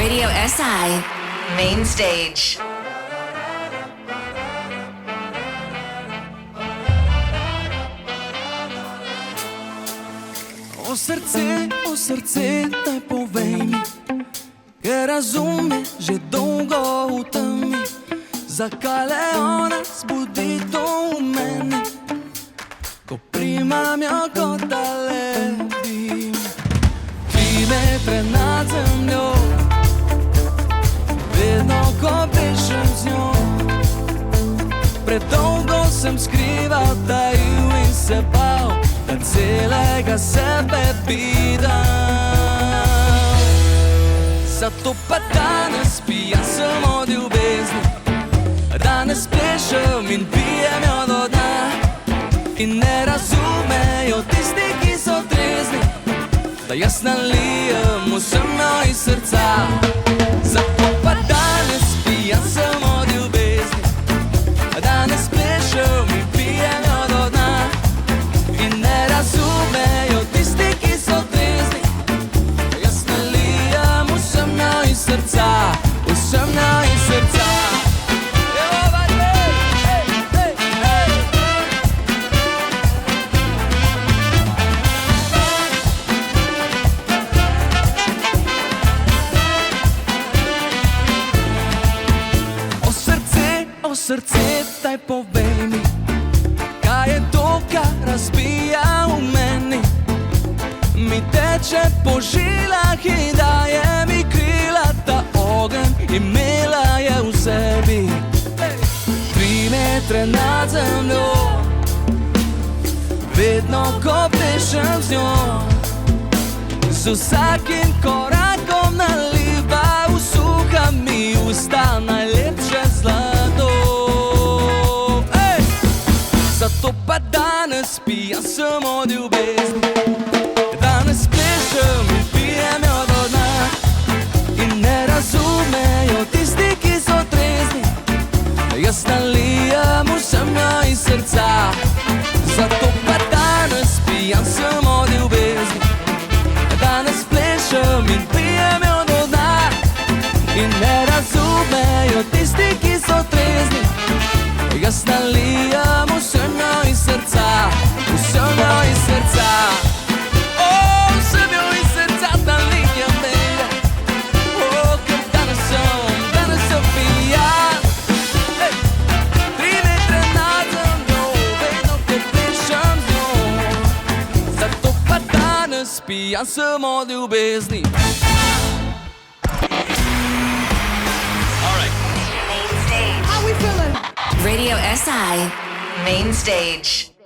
Radio SI Main Stage. O srce, daj povej mi, ker razumeš že dolgo v temi, zakaj le ona zbudi to v meni, ko primam jo kot da lebim. 3 metre nad zemljo, vedno ko bežem z njo, predolgo sem skrival, tajil in se bal, da celega sebe bi dal. Zato pa danes pijan sem od ljubezni, danes plešem in pijem jo do dna, in ne razumejo tisti, ki so trezni, da jaz nalijem vsem iz srca. Zato pa danes pijan sem od ljubezni, danes plešem in pijem jo do dna, in ne razumejo tisti, ki so trezni, da jaz nalijem vsem iz srca, vsem iz srca. O srce, daj povej mi, kaj je to, kar razbija v meni, mi teče po žilah in daje mi krila, ta ogenj imela je v sebi. 3 metre nad zemljo, vedno ko plešem z njo, z vsakim korakom naliva, usuha mi usta najlepše zlato. Zato pa danes pijan sem od ljubezni, danes plešem in pijem jo do dna, in ne razumejo tisti, ki so trezni, jaz nalijem vsem iz srca. Zato pa danes pijan sem od ljubezni, danes plešem in pijem jo do dna, in ne razumejo tisti, ki so trezni, jaz nalijem vsem iz srca, vsem iz srca. Vsem iz srca nalijem, baby. Ker danes sem pijan. 3 metre nad zemljo, vedno ko plešem z njo, zato pa danes pijan sem od ljubezni. Radio SI Main Stage.